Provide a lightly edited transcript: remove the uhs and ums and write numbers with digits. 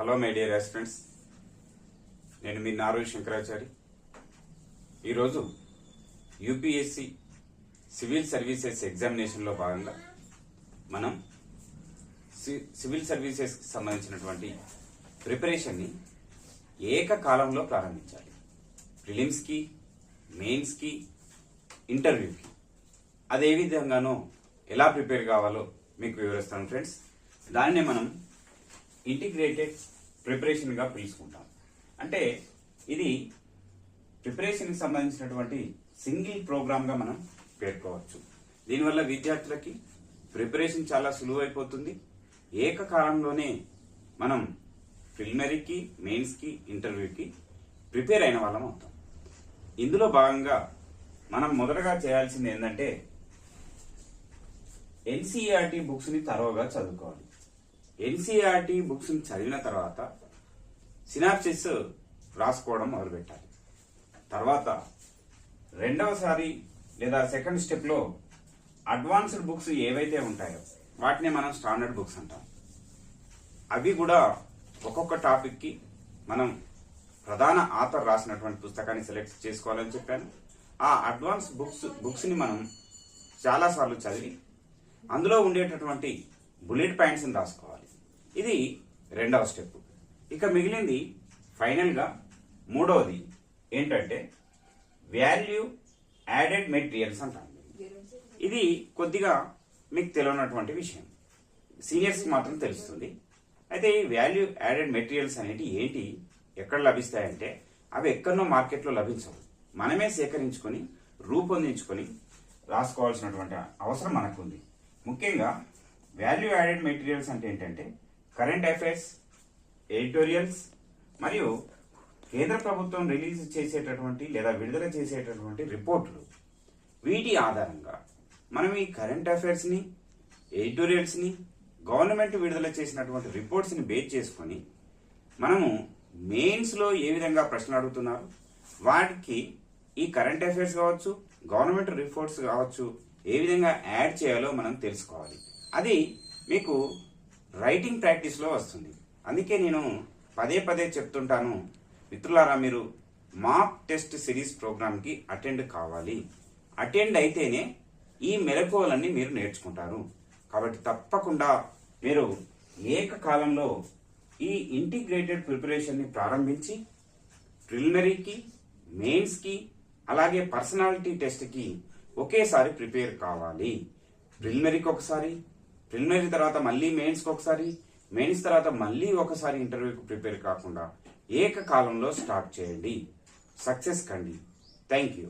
Hello my dear students, నేను మీ నారు శంకరాచారి. ఈరోజు యూపీఎస్సి సివిల్ సర్వీసెస్ ఎగ్జామినేషన్లో భాగంగా మనం సివిల్ సర్వీసెస్కి సంబంధించినటువంటి ప్రిపరేషన్ని ఏకకాలంలో ప్రారంభించాలి. ప్రిలిమ్స్కి, మెయిన్స్కి, ఇంటర్వ్యూకి అదే విధంగానో ఎలా ప్రిపేర్ కావాలో మీకు వివరిస్తాను ఫ్రెండ్స్. దాన్నే మనం ఇంటిగ్రేటెడ్ ప్రిపరేషన్గా పిలుచుకుంటాం. అంటే ఇది ప్రిపరేషన్కి సంబంధించినటువంటి సింగిల్ ప్రోగ్రామ్గా మనం పేర్కోవచ్చు. దీనివల్ల విద్యార్థులకి ప్రిపరేషన్ చాలా సులువైపోతుంది. ఏకకాలంలోనే మనం ప్రిలిమినరీకి, మెయిన్స్కి, ఇంటర్వ్యూకి ప్రిపేర్ అయిన వాళ్ళం అవుతాం. ఇందులో భాగంగా మనం మొదటగా చేయాల్సింది ఏంటంటే ఎన్సీఈఆర్టీ బుక్స్ని తరోగా చదువుకోవాలి. ఎన్సీఈఆర్టీ బుక్స్ని చదివిన తర్వాత సినాప్సిస్ రాసుకోవడం మొదలుపెట్టాలి. తర్వాత రెండవసారి లేదా సెకండ్ స్టెప్లో అడ్వాన్స్డ్ బుక్స్ ఏవైతే ఉంటాయో వాటిని మనం స్టాండర్డ్ బుక్స్ అంటాం. అవి కూడా ఒక్కొక్క టాపిక్కి మనం ప్రధాన ఆథర్ రాసినటువంటి పుస్తకాన్ని సెలెక్ట్ చేసుకోవాలని చెప్పాను. ఆ అడ్వాన్స్ బుక్స్ని మనం చాలాసార్లు చదివి అందులో ఉండేటటువంటి బుల్లెట్ పాయింట్స్ని రాసుకోవాలి. ఇది రెండవ స్టెప్. ఇక మిగిలింది ఫైనల్గా మూడవది ఏంటంటే వాల్యూ యాడెడ్ మెటీరియల్స్ అంటాం. ఇది కొద్దిగా మీకు తెలియనటువంటి విషయం, సీనియర్స్కి మాత్రం తెలుస్తుంది. అయితే ఈ వాల్యూ యాడెడ్ మెటీరియల్స్ అనేవి ఏంటి, ఎక్కడ లభిస్తాయంటే అవి ఎక్కడనో మార్కెట్లో లభించవు. మనమే సేకరించుకొని రూపొందించుకొని రాసుకోవాల్సినటువంటి అవసరం మనకుంది. ముఖ్యంగా వాల్యూ యాడెడ్ మెటీరియల్స్ అంటే ఏంటంటే కరెంట్ అఫైర్స్, ఎడిటోరియల్స్ మరియు కేంద్ర ప్రభుత్వం రిలీజ్ చేసేటటువంటి లేదా విడుదల చేసేటటువంటి రిపోర్టులు. వీటి ఆధారంగా మనం ఈ కరెంట్ అఫైర్స్ని, ఎడిటోరియల్స్ని, గవర్నమెంట్ విడుదల చేసినటువంటి రిపోర్ట్స్ని బేస్ చేసుకొని మనము మెయిన్స్లో ఏ విధంగా ప్రశ్నలు అడుగుతున్నారు, వాటికి ఈ కరెంట్ అఫైర్స్ కావచ్చు, గవర్నమెంట్ రిపోర్ట్స్ కావచ్చు, ఏ విధంగా యాడ్ చేయాలో మనం తెలుసుకోవాలి. అది మీకు రైటింగ్ ప్రాక్టీస్లో వస్తుంది. అందుకే నేను పదే పదే చెప్తుంటాను, మిత్రులారా మీరు మాక్ టెస్ట్ సిరీస్ ప్రోగ్రామ్కి అటెండ్ కావాలి. అటెండ్ అయితేనే ఈ మెలకువలన్నీ మీరు నేర్చుకుంటారు. కాబట్టి తప్పకుండా మీరు ఏకకాలంలో ఈ ఇంటిగ్రేటెడ్ ప్రిపరేషన్ని ప్రారంభించి ప్రిలిమినరీకి, మెయిన్స్కి, అలాగే పర్సనాలిటీ టెస్ట్కి ఒకేసారి ప్రిపేర్ కావాలి. ప్రిలిమినరీకి ఒకసారి, ప్రిలిమినరీ తర్వాత మళ్ళీ మెయిన్స్కి ఒకసారి, మెయిన్స్ తర్వాత మళ్ళీ ఒకసారి ఇంటర్వ్యూకి ప్రిపేర్ కాకుండా ఏకకాలంలో స్టార్ట్ చేయండి. సక్సెస్ కండి. Thank you.